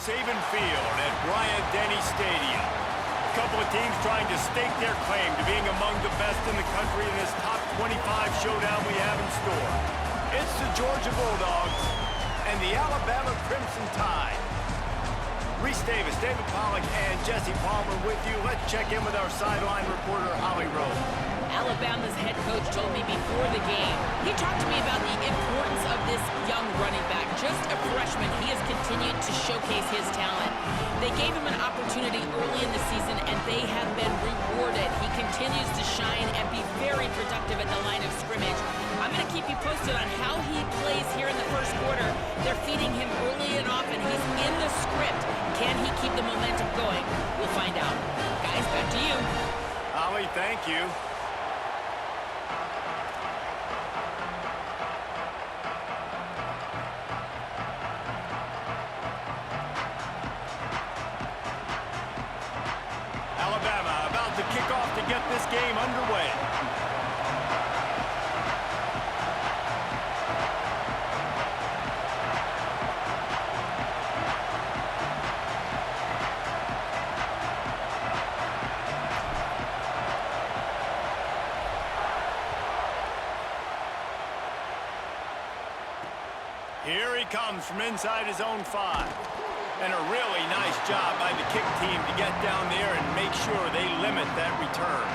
Saban Field at Bryant-Denny Stadium. A couple of teams trying to stake their claim to being among the best in the country in this top 25 showdown we have in store. It's the Georgia Bulldogs and the Alabama Crimson Tide. Reese Davis, David Pollack, and Jesse Palmer with you. Let's check in with our sideline reporter, Holly Rowe. Alabama's head coach told me before the game, he talked to me about the importance of this young running back. Just a freshman, he has continued to showcase his talent. They gave him an opportunity early in the season, and they have been rewarded. He continues to shine and be very productive at the line of scrimmage. I'm going to keep you posted on how he plays here in the first quarter. They're feeding him early and often. He's in the script. Can he keep the momentum going? We'll find out. Guys, back to you. Holly, thank you. Alabama about to kick off to get this game underway. Here he comes from inside his own 5. And a really nice job by the kick team to get down there and make sure they limit that return.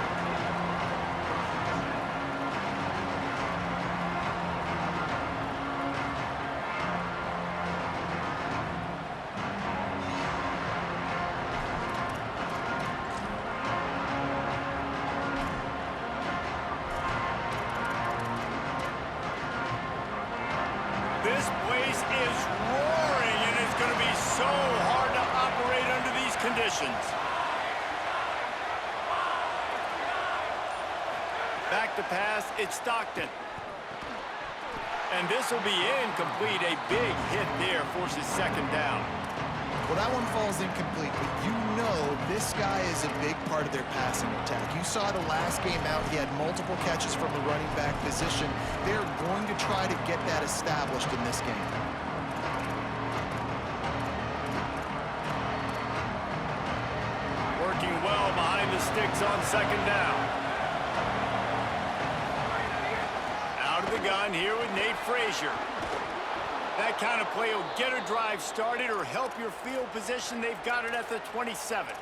This place is roaring, and it's going to be so hard to operate under these conditions. Back to pass, it's Stockton. And this will be incomplete. A big hit there forces second down. Well, that one falls incomplete, but you know this guy is a big part of their passing attack. You saw the last game out, he had multiple catches from the running back position. They're going to try to get that established in this game. Working well behind the sticks on second down. Out of the gun here with Nate Frazier. That kind of play will get a drive started or help your field position. They've got it at the 27.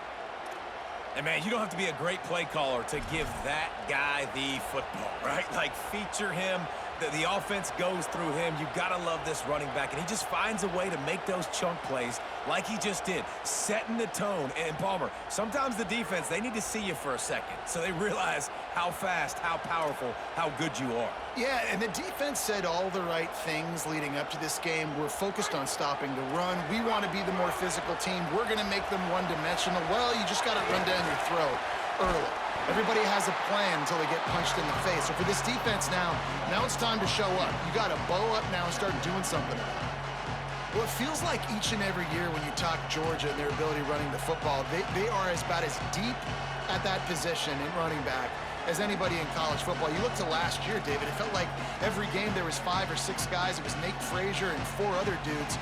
And, man, you don't have to be a great play caller to give that guy the football, right? Like, feature him. The offense goes through him. You've got to love this running back. And he just finds a way to make those chunk plays like he just did, setting the tone. And, Palmer, sometimes the defense, they need to see you for a second so they realize how fast, how powerful, how good you are. Yeah, and the defense said all the right things leading up to this game. We're focused on stopping the run. We want to be the more physical team. We're going to make them one-dimensional. Well, you just got to run down your throat early. Everybody has a plan until they get punched in the face. So for this defense now it's time to show up. You got to bow up now and start doing something about it. Well, it feels like each and every year when you talk Georgia and their ability running the football, they are about as deep at that position in running back as anybody in college football. You look to last year, David, it felt like every game there was 5 or 6 guys. It was Nate Frazier and 4 other dudes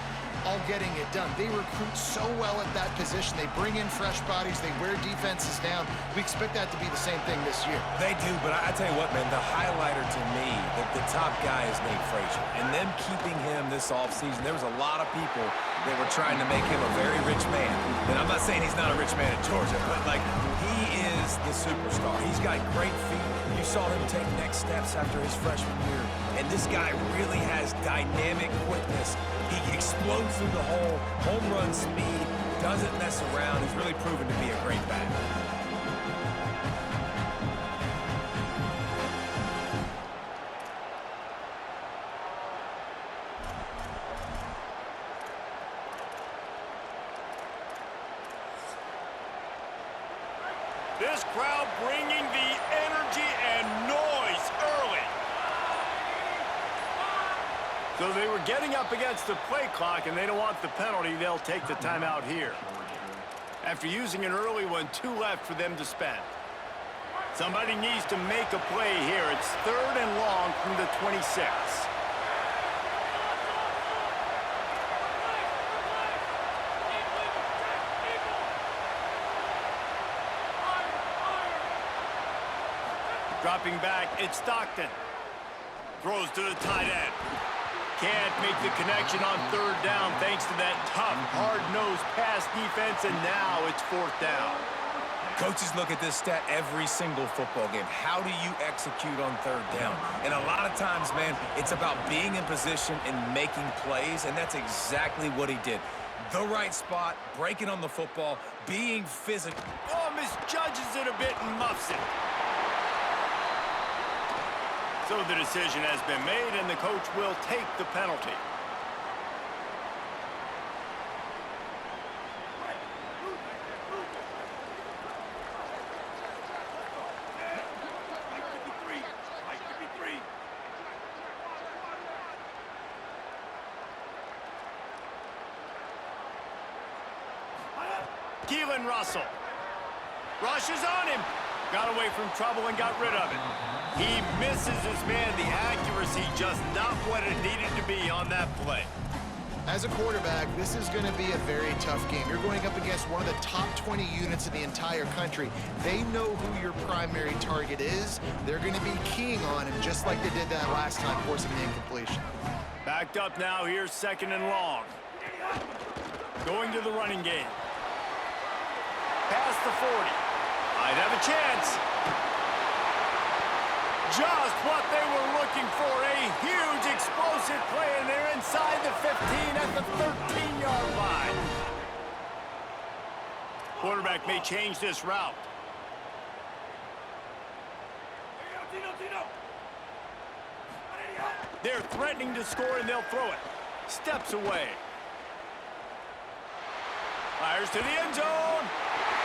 all getting it done. They recruit so well at that position. They bring in fresh bodies. They wear defenses down. We expect that to be the same thing this year. They do, but I tell you what, man, the highlighter to me, the top guy is Nate Frazier. And them keeping him this offseason, there was a lot of people that were trying to make him a very rich man. And I'm not saying he's not a rich man at Georgia, but, like, he is the superstar. He's got great feet. You saw him take next steps after his freshman year. And this guy really has dynamic quickness. He explodes through the hole, home run speed, doesn't mess around. He's really proven to be a great back. This crowd bringing the energy and noise early. So they were getting up against the play clock, and they don't want the penalty. They'll take the timeout here. After using an early one, 2 left for them to spend. Somebody needs to make a play here. It's 3rd and long from the 26. Dropping back, it's Stockton. Throws to the tight end. Can't make the connection on third down thanks to that tough, hard-nosed pass defense, and now it's fourth down. Coaches look at this stat every single football game. How do you execute on third down? And a lot of times, man, it's about being in position and making plays, and that's exactly what he did. The right spot, breaking on the football, being physical. Oh, misjudges it a bit and muffs it. So the decision has been made, and the coach will take the penalty. Keelan Russell rushes on him. Got away from trouble and got rid of it. He misses his man. The accuracy just not what it needed to be on that play. As a quarterback, this is going to be a very tough game. You're going up against one of the top 20 units in the entire country. They know who your primary target is. They're going to be keying on him just like they did that last time, forcing the incompletion. Backed up now. Here's second and long. Going to the running game. Past the 40. Might have a chance. Just what they were looking for. A huge explosive play, and they're inside the 15 at the 13-yard line. Quarterback may change this route. They're threatening to score, and they'll throw it. Steps away. Fires to the end zone.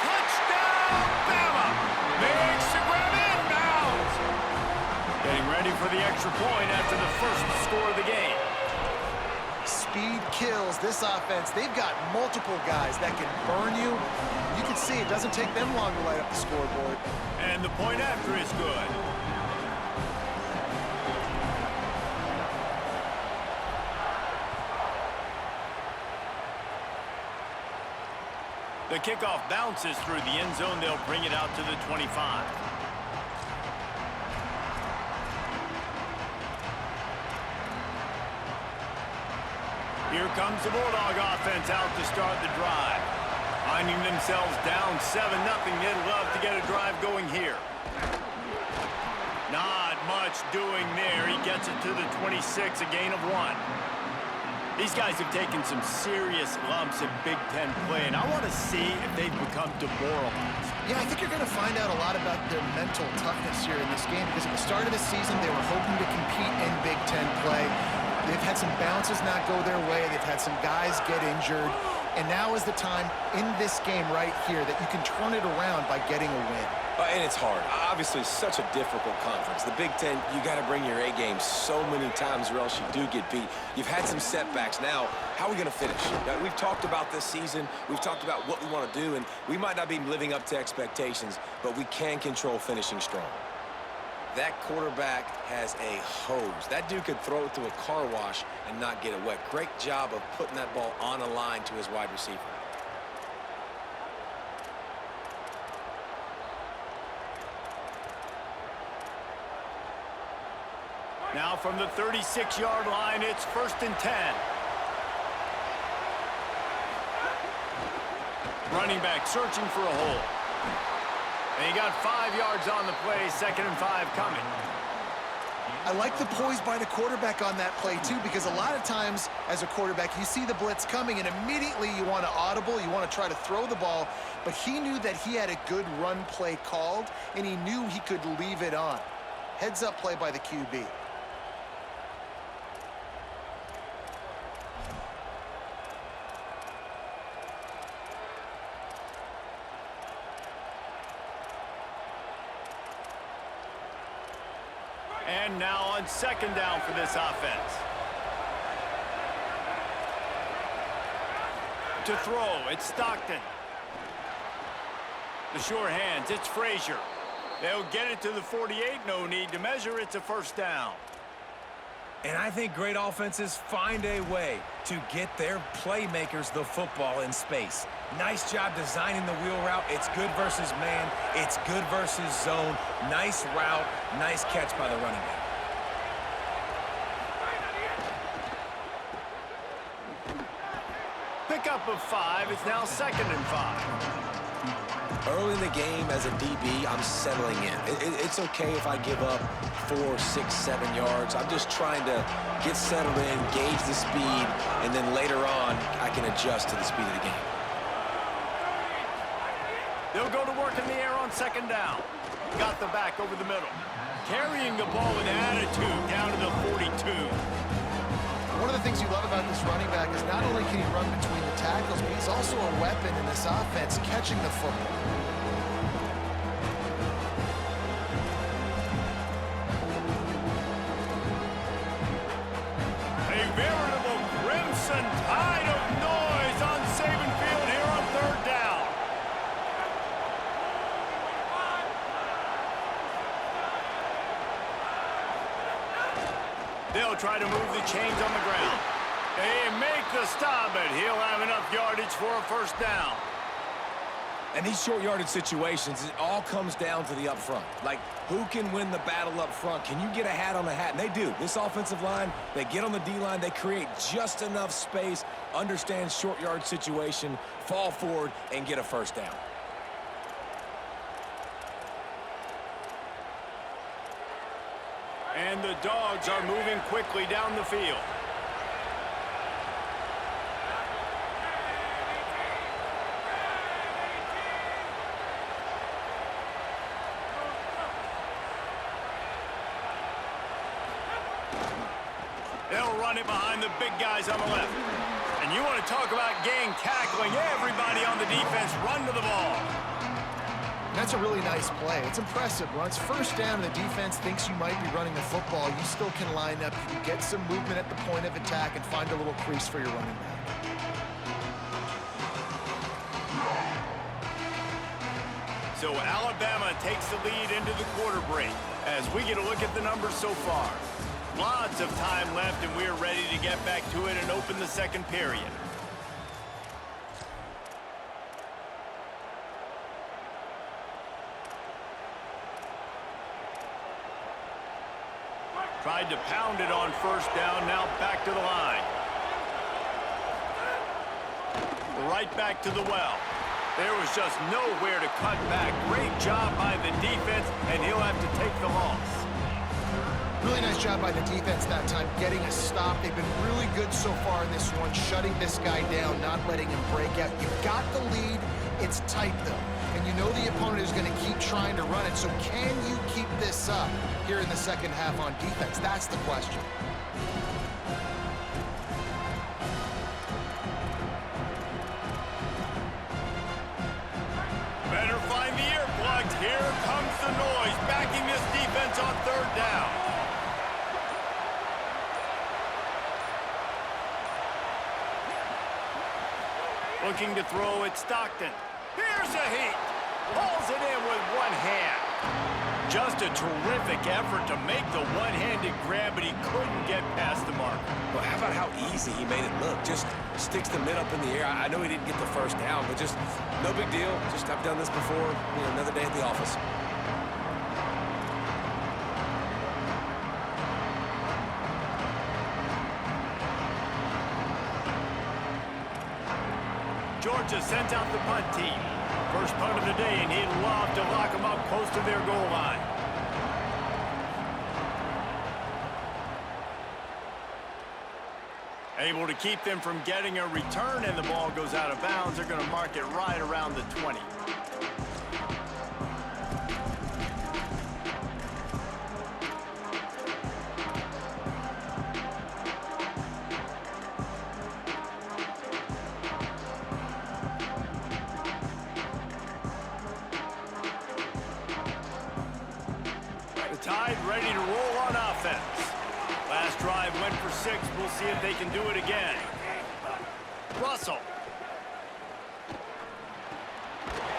Touchdown, Bama! Makes the grab inbounds. Getting ready for the extra point after the first score of the game. Speed kills this offense. They've got multiple guys that can burn you. You can see it doesn't take them long to light up the scoreboard. And the point after is good. The kickoff bounces through the end zone. They'll bring it out to the 25. Here comes the Bulldog offense out to start the drive. Finding themselves down 7-0. They'd love to get a drive going here. Not much doing there. He gets it to the 26, a gain of 1. These guys have taken some serious lumps in Big Ten play, and I want to see if they've become demoralized. Yeah, I think you're going to find out a lot about their mental toughness here in this game, because at the start of the season, they were hoping to compete in Big Ten play. They've had some bounces not go their way. They've had some guys get injured. And now is the time in this game right here that you can turn it around by getting a win. And it's hard. Obviously, such a difficult conference. The Big Ten, you got to bring your A game so many times or else you do get beat. You've had some setbacks. Now, how are we going to finish? We've talked about this season. We've talked about what we want to do, and we might not be living up to expectations, but we can control finishing strong. That quarterback has a hose. That dude could throw it to a car wash and not get it wet. Great job of putting that ball on a line to his wide receiver. Now from the 36-yard line, it's 1st and 10. Running back searching for a hole. And he got 5 yards on the play, 2nd and 5 coming. I like the poise by the quarterback on that play, too, because a lot of times as a quarterback, you see the blitz coming, and immediately you want to audible, you want to try to throw the ball, but he knew that he had a good run play called, and he knew he could leave it on. Heads-up play by the QB. And now on 2nd down for this offense. To throw, it's Stockton. The sure hands, it's Frazier. They'll get it to the 48, no need to measure, it's a 1st down. And I think great offenses find a way to get their playmakers the football in space. Nice job designing the wheel route. It's good versus man. It's good versus zone. Nice route. Nice catch by the running back. Pickup of 5. It's now 2nd and 5. Early in the game as a DB, I'm settling in. It's okay if I give up 4, 6, 7 yards. I'm just trying to get settled in, gauge the speed, and then later on, I can adjust to the speed of the game. They'll go to work in the air on 2nd down. Got the back over the middle. Carrying the ball with attitude down to the 42. One of the things you love about this running back is not only can he run between the tackles, but he's also a weapon in this offense, catching the football. A veritable crimson tide of noise on Saban Field here on 3rd down. They'll try to move the chains on the ground. They make the stop, but he'll have enough yardage for a 1st down. And these short yardage situations, it all comes down to the up front. Like, who can win the battle up front? Can you get a hat on a hat? And they do. This offensive line, they get on the D-line, they create just enough space, understand short yard situation, fall forward, and get a 1st down. And the Dogs are moving quickly down the field. They'll run it behind the big guys on the left. And you want to talk about gang tackling. Everybody on the defense run to the ball. That's a really nice play. It's impressive. Once 1st down and the defense thinks you might be running the football, you still can line up. You can get some movement at the point of attack and find a little crease for your running back. So Alabama takes the lead into the quarter break as we get a look at the numbers so far. Lots of time left, and we're ready to get back to it and open the 2nd period. Tried to pound it on 1st down, now back to the line. Right back to the well. There was just nowhere to cut back. Great job by the defense, and he'll have to take the loss. Really nice job by the defense that time, getting a stop. They've been really good so far in this one, shutting this guy down, not letting him break out. You've got the lead. It's tight, though. And you know the opponent is going to keep trying to run it. So can you keep this up here in the 2nd half on defense? That's the question. Better find the earplugs. Here comes the noise, backing this defense on 3rd down. Looking to throw at Stockton. Here's a heat. Pulls it in with one hand. Just a terrific effort to make the one-handed grab, but he couldn't get past the mark. Well, how about how easy he made it look? Just sticks the mid up in the air. I know he didn't get the 1st down, but just no big deal. Just I've done this before. You know, another day at the office. Georgia sends out the punt team. First punt of the day, and he'd love to lock them up close to their goal line. Able to keep them from getting a return, and the ball goes out of bounds. They're going to mark it right around the 20. Tide ready to roll on offense. Last drive went for 6. We'll see if they can do it again. Russell.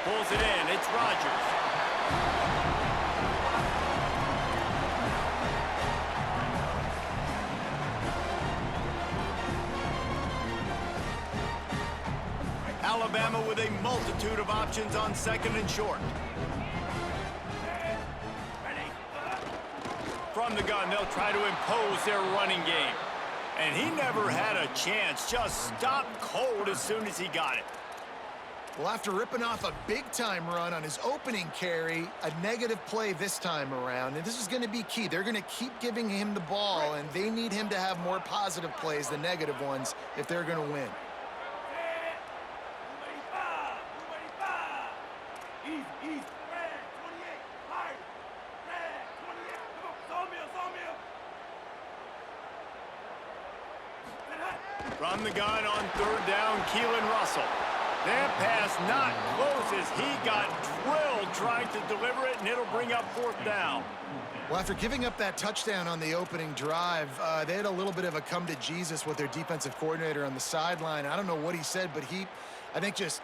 Pulls it in. It's Rodgers. Alabama with a multitude of options on second and short. From the gun, they'll try to impose their running game. And he never had a chance, just stopped cold as soon as he got it. Well, after ripping off a big-time run on his opening carry, a negative play this time around, and this is going to be key. They're going to keep giving him the ball, and they need him to have more positive plays than negative ones if they're going to win. From the gun on third down, Keelan Russell. That pass not close as he got drilled trying to deliver it, and it'll bring up fourth down. Well, after giving up that touchdown on the opening drive, they had a little bit of a come to Jesus with their defensive coordinator on the sideline. I don't know what he said, but he, I think, just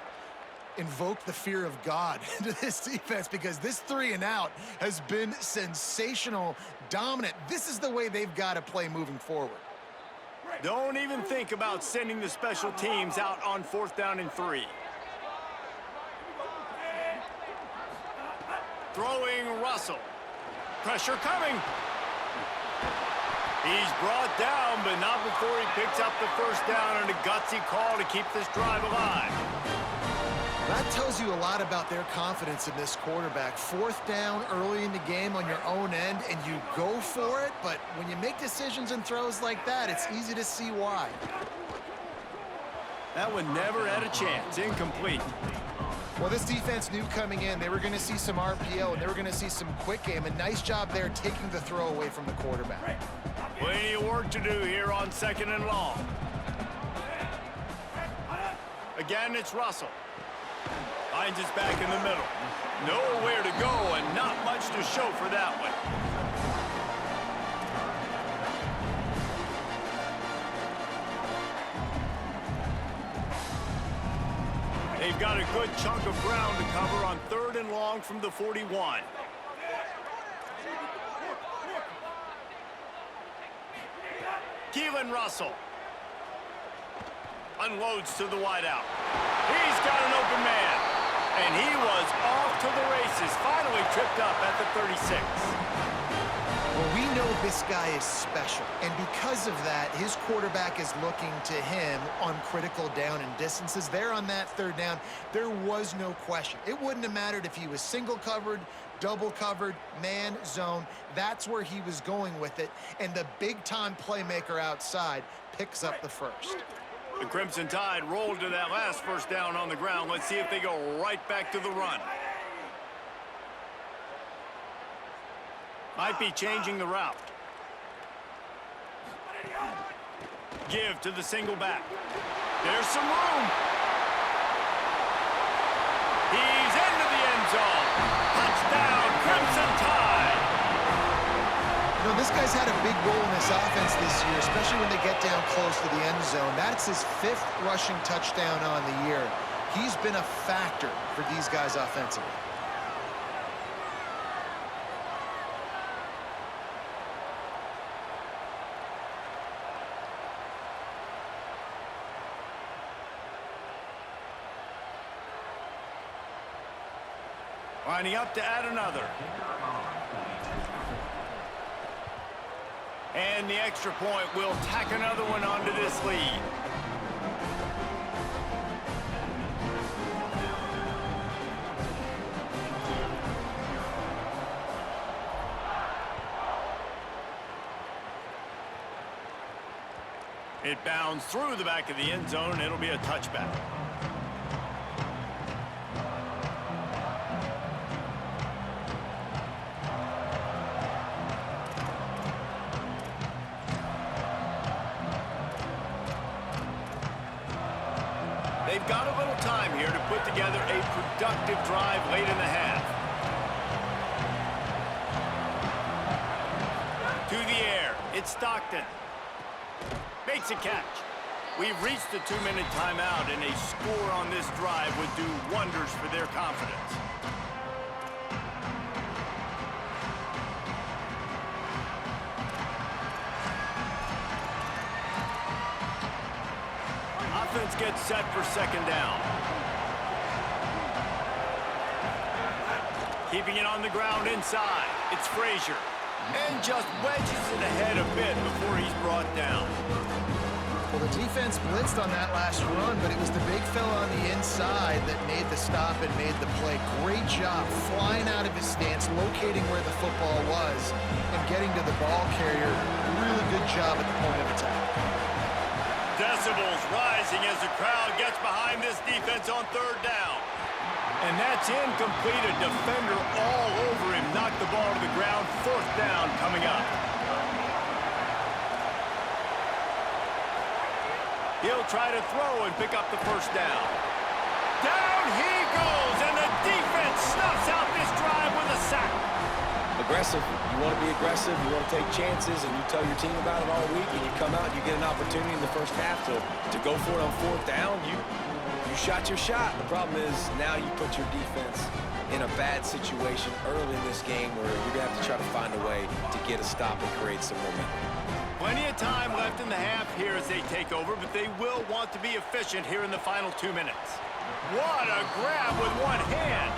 invoked the fear of God into this defense because this 3-and-out has been sensational, dominant. This is the way they've got to play moving forward. Don't even think about sending the special teams out on fourth down and 3. Throwing Russell. Pressure coming. He's brought down, but not before he picks up the first down and a gutsy call to keep this drive alive. That tells you a lot about their confidence in this quarterback. Fourth down early in the game on your own end, and you go for it, but when you make decisions and throws like that, it's easy to see why. That one never had a chance. Incomplete. Well, this defense knew coming in they were going to see some RPO, and they were going to see some quick game. A nice job there taking the throw away from the quarterback. Plenty of work to do here on second and long. Again, it's Russell. Finds his back in the middle. Nowhere to go and not much to show for that one. They've got a good chunk of ground to cover on third and long from the 41. Keelan Russell unloads to the wideout. He's got an open man. And he was off to the races, finally tripped up at the 36. Well, we know this guy is special, and because of that, his quarterback is looking to him on critical down and distances. There on that third down, there was no question. It wouldn't have mattered if he was single covered, double covered, man, zone. That's where he was going with it, and the big-time playmaker outside picks up the first. The Crimson Tide rolled to that last first down on the ground. Let's see if they go right back to the run. Might be changing the route. Give to the single back. There's some room. He's into the end zone. Touchdown, Crimson Tide. You know, this guy's had a big role in this offense this year, especially when they get down close to the end zone. That's his 5th rushing touchdown on the year. He's been a factor for these guys offensively. Lining up to add another. And the extra point will tack another one onto this lead. It bounds through the back of the end zone, and it'll be a touchback. They've got a little time here to put together a productive drive late in the half. To the air, it's Stockton. Makes a catch. We've reached the 2-minute timeout, and a score on this drive would do wonders for their confidence. Offense gets set for second down. Keeping it on the ground inside. It's Frazier. And just wedges it ahead a bit before he's brought down. Well, the defense blitzed on that last run, but it was the big fella on the inside that made the stop and made the play. Great job flying out of his stance, locating where the football was, and getting to the ball carrier. Really good job at the point of attack. Decibels rising as the crowd gets behind this defense on third down. And that's incomplete. A defender all over him. Knocked the ball to the ground. Fourth down coming up. He'll try to throw and pick up the first down. Down he goes, and the defense snuffs out this drive with a sack. Aggressive. You want to be aggressive. You want to take chances, and you tell your team about it all week, and you come out and you get an opportunity in the first half to go for it on fourth down. You shot your shot. The problem is now you put your defense in a bad situation early in this game where you're going to have to try to find a way to get a stop and create some momentum. Plenty of time left in the half here as they take over, but they will want to be efficient here in the final 2 minutes. What a grab with one hand.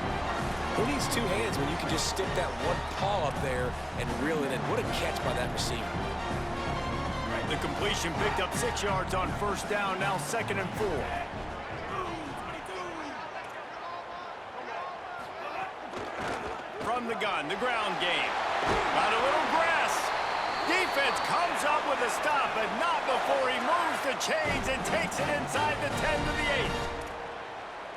Who needs two hands when you can just stick that one paw up there and reel it in? What a catch by that receiver. The completion picked up 6 yards on first down, now 2nd and 4. From the gun, the ground game. Got a little grass. Defense comes up with a stop, but not before he moves the chains and takes it inside the 10 to the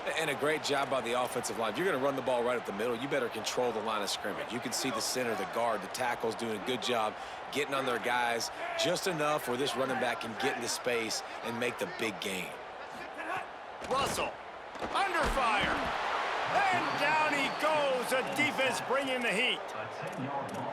8. And a great job by the offensive line. If you're going to run the ball right up the middle, you better control the line of scrimmage. You can see the center, the guard, the tackles doing a good job getting on their guys just enough where this running back can get into space and make the big game. Russell, under fire. And down he goes. A defense bringing the heat.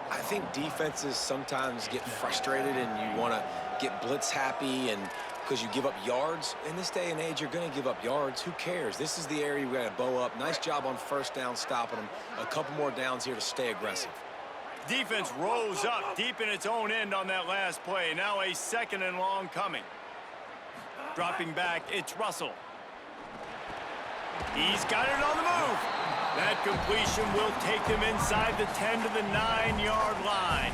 I think defenses sometimes get frustrated and you want to get blitz happy and because you give up yards. In this day and age, you're going to give up yards. Who cares? This is the area we got to bow up. Nice job on first down stopping them. A couple more downs here to stay aggressive. Defense rose up deep in its own end on that last play. Now a 2nd and long coming. Dropping back, it's Russell. He's got it on the move. That completion will take them inside the 10 to the 9-yard line.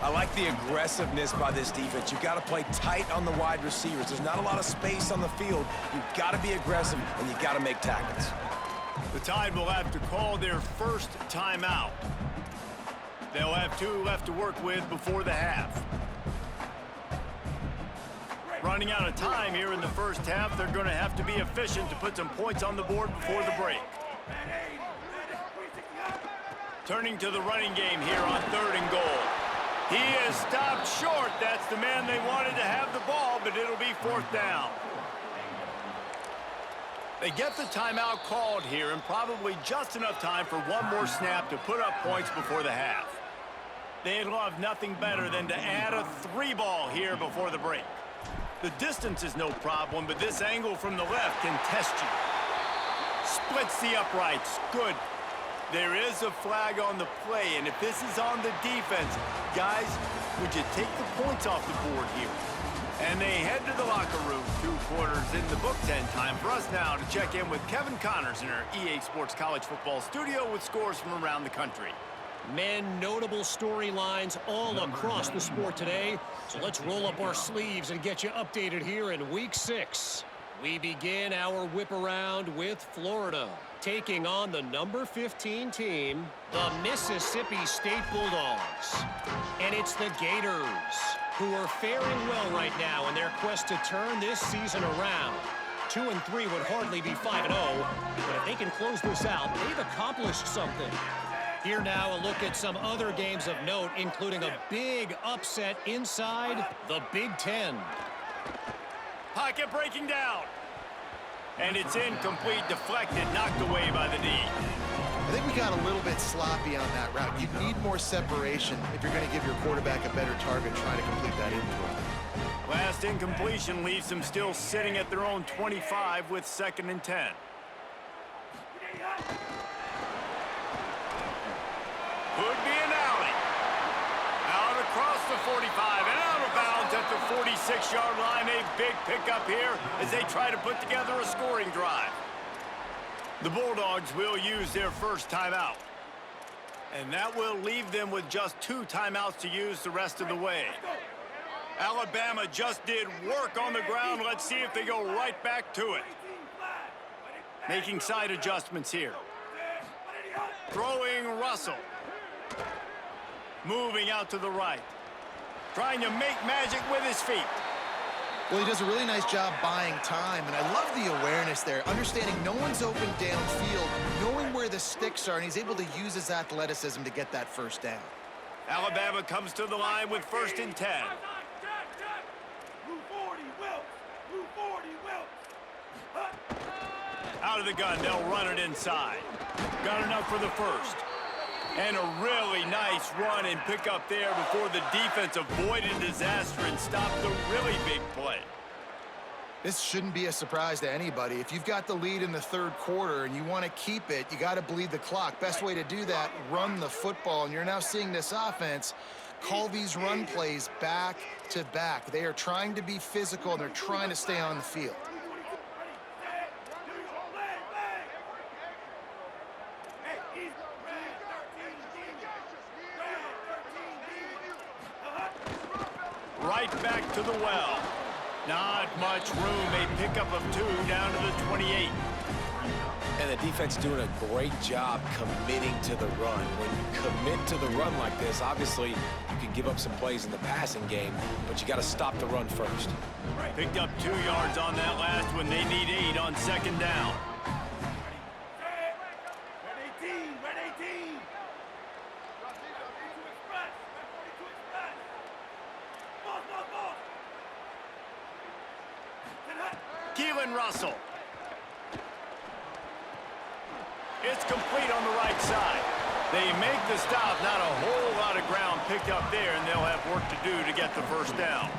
I like the aggressiveness by this defense. You've got to play tight on the wide receivers. There's not a lot of space on the field. You've got to be aggressive, and you've got to make tackles. The Tide will have to call their first timeout. They'll have 2 left to work with before the half. Running out of time here in the first half, they're going to have to be efficient to put some points on the board before the break. Turning to the running game here on 3rd and goal. He is stopped short. That's the man they wanted to have the ball, but it'll be 4th down. They get the timeout called here and probably just enough time for one more snap to put up points before the half. They'd love nothing better than to add a 3-ball here before the break. The distance is no problem, but this angle from the left can test you. Splits the uprights. Good. There is a flag on the play, and if this is on the defense, guys, would you take the points off the board here? And they head to the locker room. 2 quarters in the books, and time for us now to check in with Kevin Connors in our EA Sports College Football studio with scores from around the country. Men, notable storylines all across the sport today. So let's roll up our sleeves and get you updated here in Week 6. We begin our whip around with Florida, taking on the number 15 team, the Mississippi State Bulldogs. And it's the Gators, who are faring well right now in their quest to turn this season around. 2-3 would hardly be 5-0, but if they can close this out, they've accomplished something. Here now, a look at some other games of note, including a big upset inside the Big Ten. Pocket breaking down. And it's incomplete, deflected, knocked away by the D. I think we got a little bit sloppy on that route. You need more separation if you're going to give your quarterback a better target trying to complete that in-throw. Last incompletion leaves them still sitting at their own 25 with 2nd and 10. Could be an alley. Out across the 45 and out of bounds at the 46-yard line. A big pickup here as they try to put together a scoring drive. The Bulldogs will use their first timeout. And that will leave them with just 2 timeouts to use the rest of the way. Alabama just did work on the ground. Let's see if they go right back to it. Making side adjustments here. Throwing Russell. Moving out to the right. Trying to make magic with his feet. Well, he does a really nice job buying time, and I love the awareness there, understanding no one's open downfield, knowing where the sticks are, and he's able to use his athleticism to get that first down. Alabama comes to the line with 1st and 10. Out of the gun, they'll run it inside. Got enough for the first. And a really nice run and pick up there before the defense avoided disaster and stopped the really big play. This shouldn't be a surprise to anybody. If you've got the lead in the 3rd quarter and you want to keep it, you got to bleed the clock. Best way to do that, run the football. And you're now seeing this offense call these run plays back to back. They are trying to be physical, and they're trying to stay on the field. Right back to the well. Not much room. A pickup of 2 down to the 28. And the defense doing a great job committing to the run. When you commit to the run like this, obviously you can give up some plays in the passing game, but you got to stop the run first. Picked up 2 yards on that last one. They need 8 on 2nd down. Russell. It's complete on the right side. They make the stop. Not a whole lot of ground picked up there, and they'll have work to do to get the first down.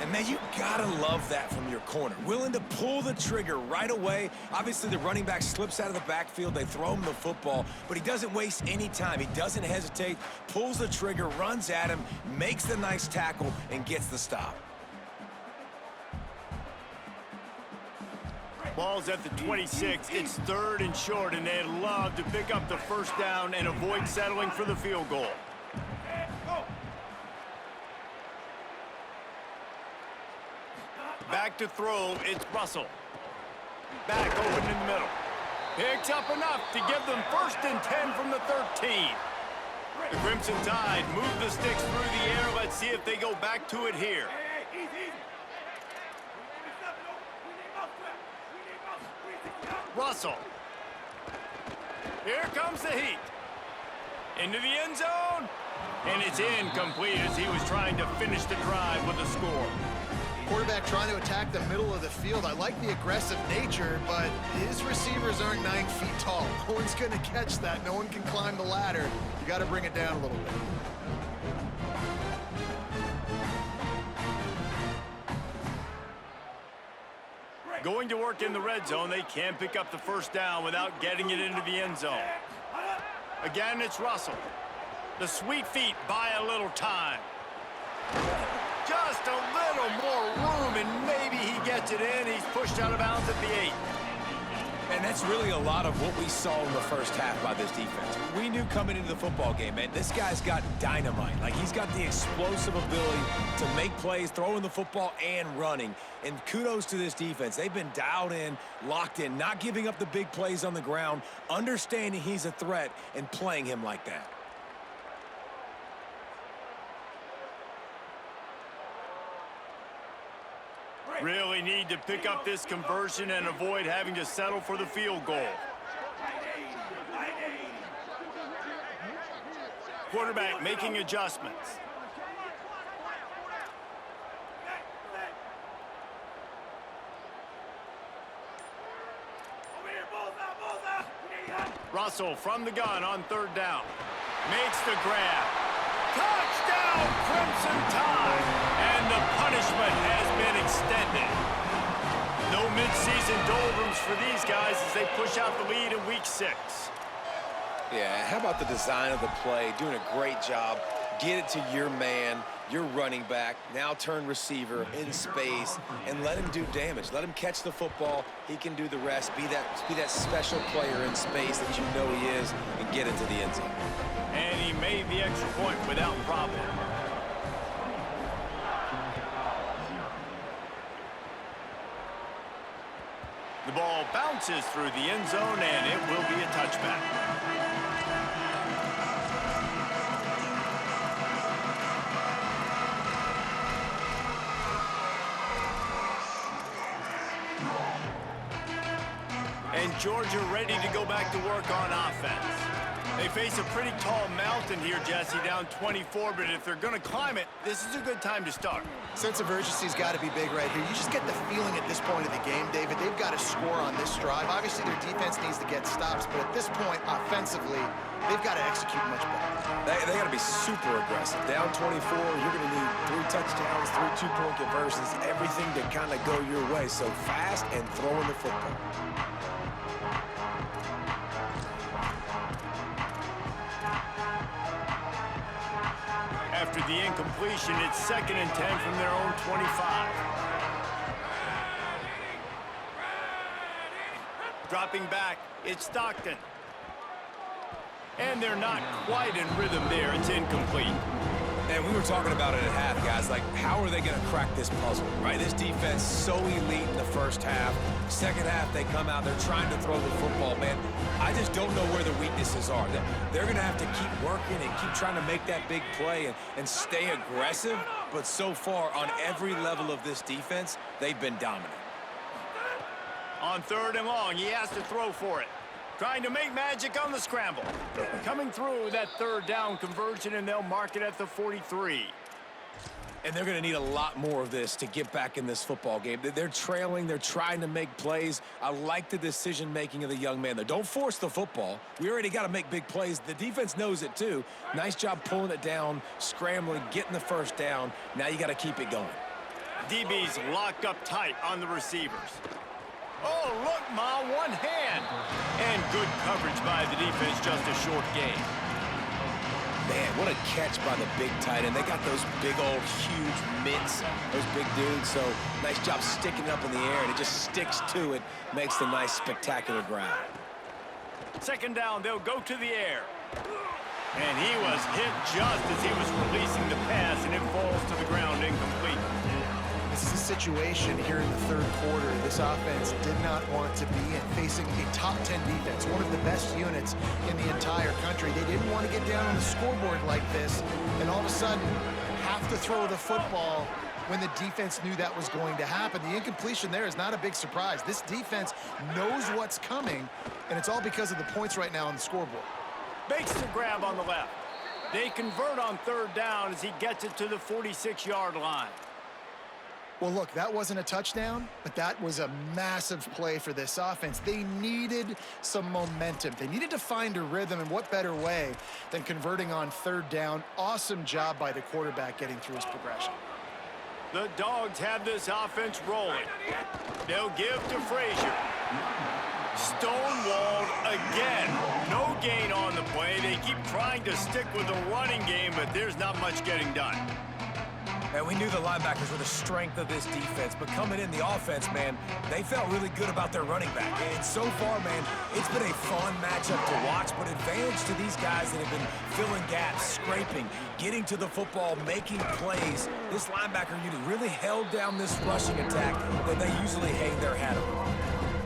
And, man, you got to love that from your corner. Willing to pull the trigger right away. Obviously, the running back slips out of the backfield. They throw him the football, but he doesn't waste any time. He doesn't hesitate, pulls the trigger, runs at him, makes the nice tackle, and gets the stop. Ball's at the 26. It's 3rd and short, and they'd love to pick up the first down and avoid settling for the field goal. Back to throw, it's Russell. Back open in the middle. Picks up enough to give them 1st and 10 from the 13. The Crimson Tide move the sticks through the air. Let's see if they go back to it here. Russell. Here comes the heat. Into the end zone. And it's incomplete as he was trying to finish the drive with a score. Quarterback trying to attack the middle of the field. I like the aggressive nature, but his receivers aren't 9 feet tall. No one's going to catch that. No one can climb the ladder. You got to bring it down a little bit. Going to work in the red zone. They can't pick up the first down without getting it into the end zone. Again, it's Russell. The sweet feet buy a little time. Just a little more room, and maybe he gets it in. He's pushed out of bounds at the 8. And that's really a lot of what we saw in the first half by this defense. We knew coming into the football game, man, this guy's got dynamite. Like, he's got the explosive ability to make plays, throwing the football and running. And kudos to this defense. They've been dialed in, locked in, not giving up the big plays on the ground, understanding he's a threat, and playing him like that. Really need to pick up this conversion and avoid having to settle for the field goal. Quarterback making adjustments. Russell from the gun on 3rd down. Makes the grab. Touchdown, Crimson Tide! And the punishment has been extended. No midseason doldrums for these guys as they push out the lead in Week 6. Yeah, how about the design of the play? Doing a great job Get it to your man, your running back, now turn receiver in space, and let him do damage. Let him catch the football. He can do the rest. Be that special player in space that you know he is, and get into the end zone. And he made the extra point without problem. The ball bounces through the end zone, and it will be a touchback. And Georgia ready to go back to work on offense. They face a pretty tall mountain here, Jesse, down 24, but if they're going to climb it, this is a good time to start. Sense of urgency's got to be big right here. You just get the feeling at this point of the game, David, they've got to score on this drive. Obviously, their defense needs to get stops, but at this point, offensively, they've got to execute much better. They got to be super aggressive. Down 24, you're going to need 3 touchdowns, 3 two-point conversions, everything to kind of go your way. So fast and throwing the football. After the incompletion, it's 2nd and 10 from their own 25. Dropping back, it's Stockton. And they're not quite in rhythm there. It's incomplete. And we were talking about it at half, guys. Like, how are they going to crack this puzzle, right? This defense so elite in the first half. Second half, they come out. They're trying to throw the football, man. I just don't know where the weaknesses are. They're going to have to keep working and keep trying to make that big play and stay aggressive. But so far, on every level of this defense, they've been dominant. On 3rd and long, he has to throw for it. Trying to make magic on the scramble. Coming through that 3rd down conversion, and they'll mark it at the 43. And they're going to need a lot more of this to get back in this football game. They're trailing. They're trying to make plays. I like the decision-making of the young man, though. Don't force the football. We already got to make big plays. The defense knows it, too. Nice job pulling it down, scrambling, getting the 1st down. Now you got to keep it going. DB's locked up tight on the receivers. Oh, look, Ma, one hand. And good coverage by the defense, just a short gain. Man, what a catch by the big tight end. They got those big old huge mitts, those big dudes. So nice job sticking it up in the air, and it just sticks to it, makes the nice spectacular grab. 2nd down, they'll go to the air. And he was hit just as he was releasing the pass, and it falls to the ground incomplete. This is a situation here in the 3rd quarter this offense did not want to be in, facing a top 10 defense, one of the best units in the entire country. They didn't want to get down on the scoreboard like this, and all of a sudden have to throw the football when the defense knew that was going to happen. The incompletion there is not a big surprise. This defense knows what's coming, and it's all because of the points right now on the scoreboard. Makes the grab on the left. They convert on 3rd down as he gets it to the 46-yard line. Well, look, that wasn't a touchdown, but that was a massive play for this offense. They needed some momentum. They needed to find a rhythm, and what better way than converting on 3rd down. Awesome job by the quarterback getting through his progression. The Dogs have this offense rolling. They'll give to Frazier. Stonewalled again. No gain on the play. They keep trying to stick with the running game, but there's not much getting done. And we knew the linebackers were the strength of this defense, but coming in the offense, man, they felt really good about their running back. And so far, man, it's been a fun matchup to watch, but advantage to these guys that have been filling gaps, scraping, getting to the football, making plays. This linebacker unit really held down this rushing attack that they usually hang their hat on.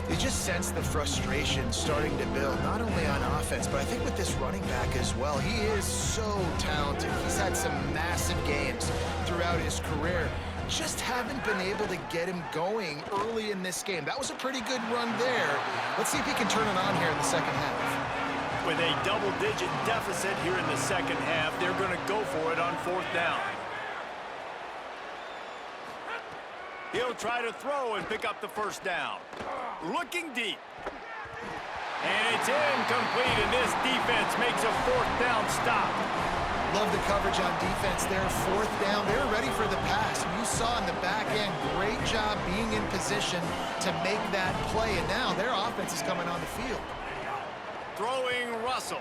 You just sense the frustration starting to build, not only on offense, but I think with this running back as well. He is so talented. He's had some massive games throughout his career. Just haven't been able to get him going early in this game. That was a pretty good run there. Let's see if he can turn it on here in the 2nd half. With a double-digit deficit here in the 2nd half, they're going to go for it on 4th down. He'll try to throw and pick up the 1st down. Looking deep. And it's incomplete, and this defense makes a 4th down stop. Love the coverage on defense there. 4th down. They were ready for the pass. You saw in the back end, great job being in position to make that play. And now their offense is coming on the field. Throwing Russell.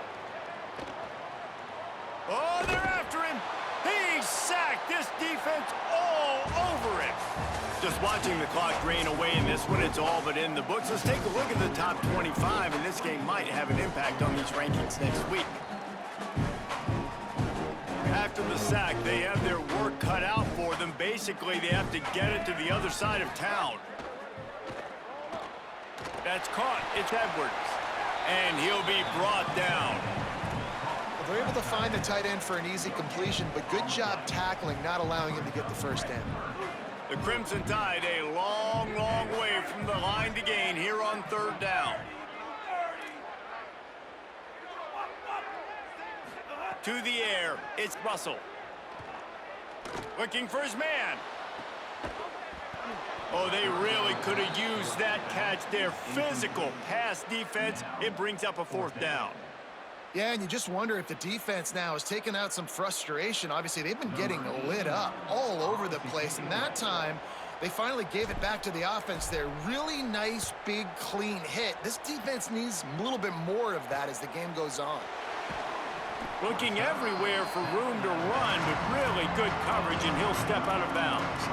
Oh, they're after him. He's sacked. This defense all over him. Just watching the clock drain away in this one, it's all but in the books. Let's take a look at the top 25, and this game might have an impact on these rankings next week. After the sack, they have their work cut out for them. Basically, they have to get it to the other side of town. That's caught. It's Edwards. And he'll be brought down. Well, they're able to find the tight end for an easy completion, but good job tackling, not allowing him to get the first down. The Crimson Tide a long, long way from the line to gain here on third down. To the air, it's Russell. Looking for his man. Oh, they really could have used that catch there. Physical pass defense. It brings up a fourth down. Yeah, and you just wonder if the defense now has taken out some frustration. Obviously, they've been getting lit up all over the place, and that time, they finally gave it back to the offense there. Really nice, big, clean hit. This defense needs a little bit more of that as the game goes on. Looking everywhere for room to run, but really good coverage, and he'll step out of bounds.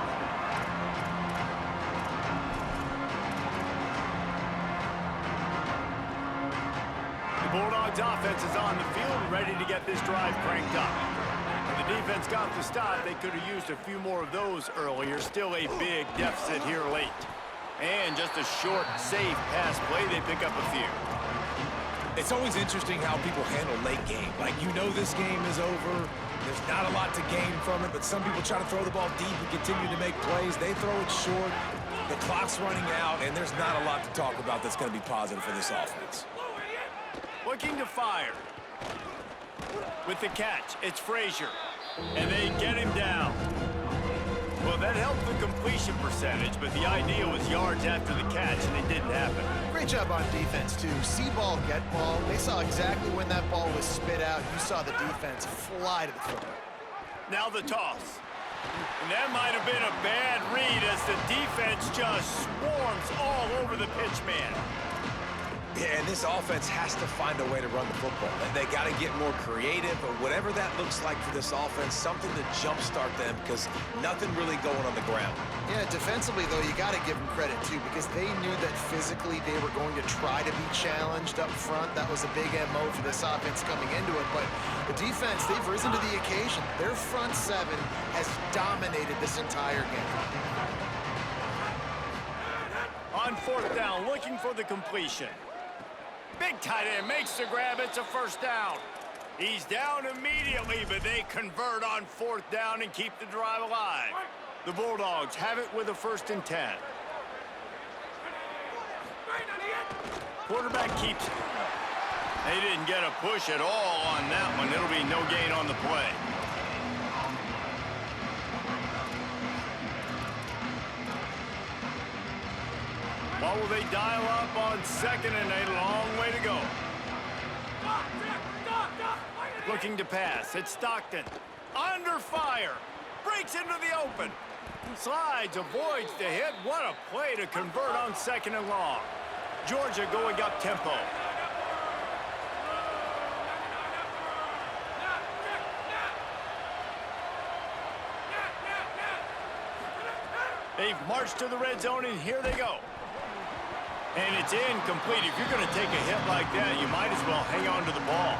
The Bulldogs offense is on the field, ready to get this drive cranked up. When the defense got the stop, they could have used a few more of those earlier. Still a big deficit here late. And just a short, safe pass play, they pick up a few. It's always interesting how people handle late game. Like, you know this game is over. There's not a lot to gain from it, but some people try to throw the ball deep and continue to make plays. They throw it short. The clock's running out, and there's not a lot to talk about that's going to be positive for this offense. Looking to fire. With the catch, it's Frazier. And they get him down. Well, that helped the completion percentage, but the idea was yards after the catch, and it didn't happen. Great job on defense, too. See ball, get ball. They saw exactly when that ball was spit out. You saw the defense fly to the football. Now the toss. And that might have been a bad read as the defense just swarms all over the pitch man. Yeah, and this offense has to find a way to run the football. They got to get more creative, or whatever that looks like for this offense, something to jumpstart them, because nothing really going on the ground. Yeah, defensively, though, you got to give them credit, too, because they knew that physically they were going to try to be challenged up front. That was a big MO for this offense coming into it. But the defense, they've risen to the occasion. Their front seven has dominated this entire game. On fourth down, looking for the completion. Big tight end makes the grab. It's a first down. He's down immediately, but they convert on fourth down and keep the drive alive. The Bulldogs have it with a 1st and 10. Quarterback keeps it. They didn't get a push at all on that one. It'll be no gain on the play. What will they dial up on 2nd and a long way to go? Looking to pass. It's Stockton. Under fire. Breaks into the open. Slides, avoids the hit. What a play to convert on 2nd and long. Georgia going up tempo. They've marched to the red zone, and here they go. And it's incomplete. If you're going to take a hit like that, you might as well hang on to the ball.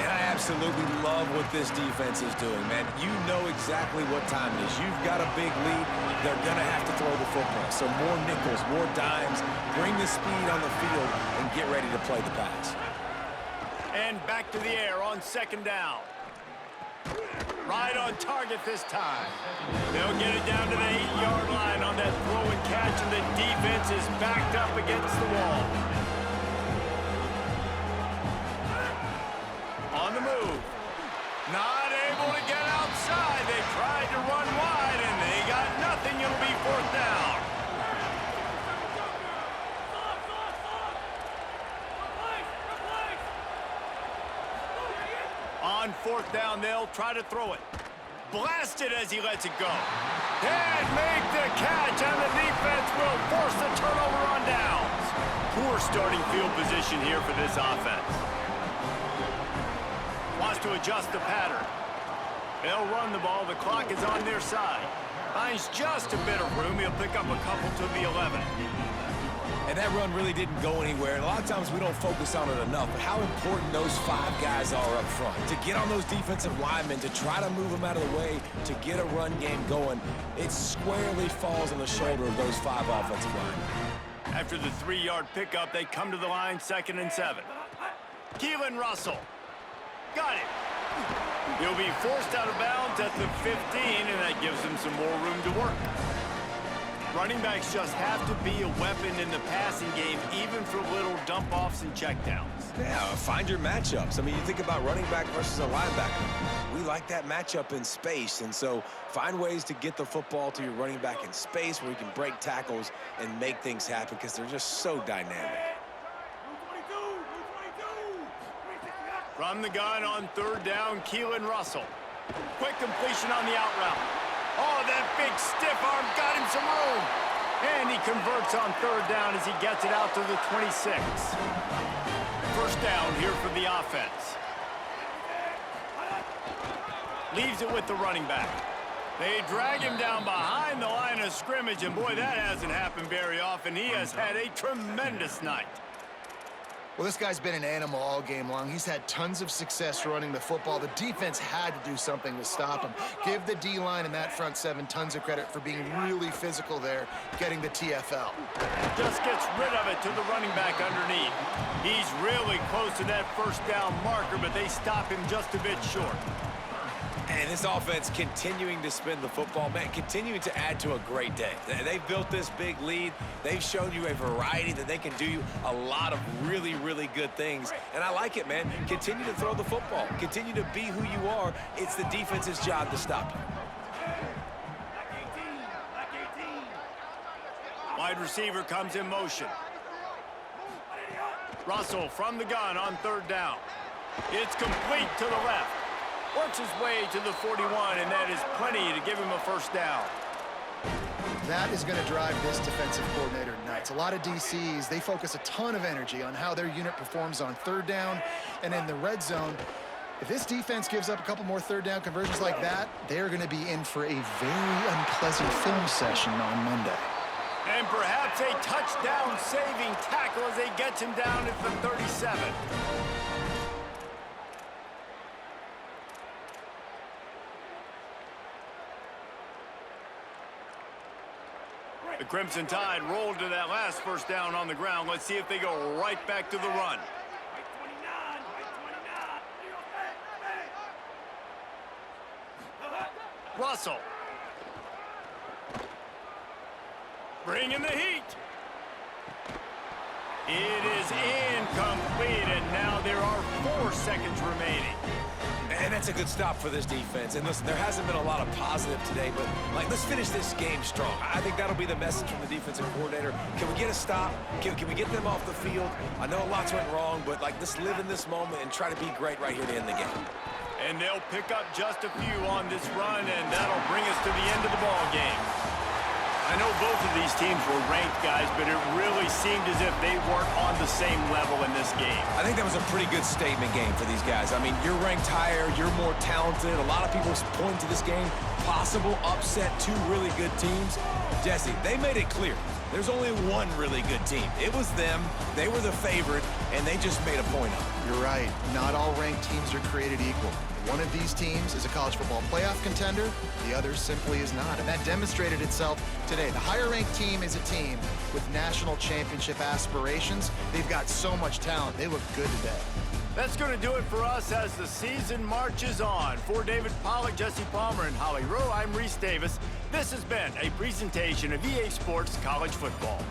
And I absolutely love what this defense is doing, man. You know exactly what time it is. You've got a big lead. They're going to have to throw the football. So more nickels, more dimes. Bring the speed on the field and get ready to play the pass. And back to the air on 2nd down. Right on target this time. They'll get it down to the 8-yard line on that throw and catch, and the defense is backed up against the wall. On the move. Not able to get outside. They tried to run wide, and they got nothing. It'll be 4th down. On 4th down, they'll try to throw it. Blasted as he lets it go. And make the catch, and the defense will force the turnover on downs. Poor starting field position here for this offense. Wants to to adjust the pattern. They'll run the ball. The clock is on their side. Finds just a bit of room. He'll pick up a couple to the 11. And that run really didn't go anywhere. And a lot of times we don't focus on it enough, but how important those 5 guys are up front. To get on those defensive linemen, to try to move them out of the way, to get a run game going, it squarely falls on the shoulder of those 5 offensive linemen. After the 3-yard pickup, they come to the line, 2nd and 7. Keelan Russell. Got it. He'll be forced out of bounds at the 15, and that gives him some more room to work. Running backs just have to be a weapon in the passing game, even for little dump-offs and checkdowns. Yeah, find your matchups. I mean, you think about running back versus a linebacker. We like that matchup in space, and so find ways to get the football to your running back in space where you can break tackles and make things happen because they're just so dynamic. From the gun on 3rd down, Keelan Russell. Quick completion on the out route. Oh, that big stiff arm got him some room. And he converts on 3rd down as he gets it out to the 26. First down here for the offense. Leaves it with the running back. They drag him down behind the line of scrimmage, and boy, that hasn't happened very often. He has had a tremendous night. Well, this guy's been an animal all game long. He's had tons of success running the football. The defense had to do something to stop him. Give the D-line and that front 7 tons of credit for being really physical there, getting the TFL. Just gets rid of it to the running back underneath. He's really close to that first down marker, but they stop him just a bit short. And this offense continuing to spin the football, man, continuing to add to a great day. They've built this big lead. They've shown you a variety that they can do a lot of really, really good things. And I like it, man. Continue to throw the football. Continue to be who you are. It's the defense's job to stop you. Wide receiver comes in motion. Russell from the gun on 3rd down. It's complete to the left. Works his way to the 41, and that is plenty to give him a first down. That is going to drive this defensive coordinator nuts. A lot of DCs, they focus a ton of energy on how their unit performs on 3rd down and in the red zone. If this defense gives up a couple more 3rd down conversions like that, they're going to be in for a very unpleasant film session on Monday. And perhaps a touchdown-saving tackle as they get him down at the 37. The Crimson Tide rolled to that last first down on the ground. Let's see if they go right back to the run. Russell. Bringing the heat. It is incomplete, and now there are 4 seconds remaining. And that's a good stop for this defense. And listen, there hasn't been a lot of positive today, but, like, let's finish this game strong. I think that'll be the message from the defensive coordinator. Can we get a stop? Can we get them off the field? I know lots went wrong, but, like, let's live in this moment and try to be great right here to end the game. And they'll pick up just a few on this run, and that'll bring us to the end of the ball game. I know both of these teams were ranked, guys, but it really seemed as if they weren't on the same level in this game. I think that was a pretty good statement game for these guys. I mean, you're ranked higher, you're more talented. A lot of people point to this game, possible upset, 2 really good teams. Jesse, they made it clear. There's only one really good team. It was them. They were the favorite, and they just made a point of it. You're right. Not all ranked teams are created equal. One of these teams is a college football playoff contender. The other simply is not. And that demonstrated itself today. The higher-ranked team is a team with national championship aspirations. They've got so much talent. They look good today. That's going to do it for us as the season marches on. For David Pollack, Jesse Palmer, and Holly Rowe, I'm Reese Davis. This has been a presentation of EA Sports College Football.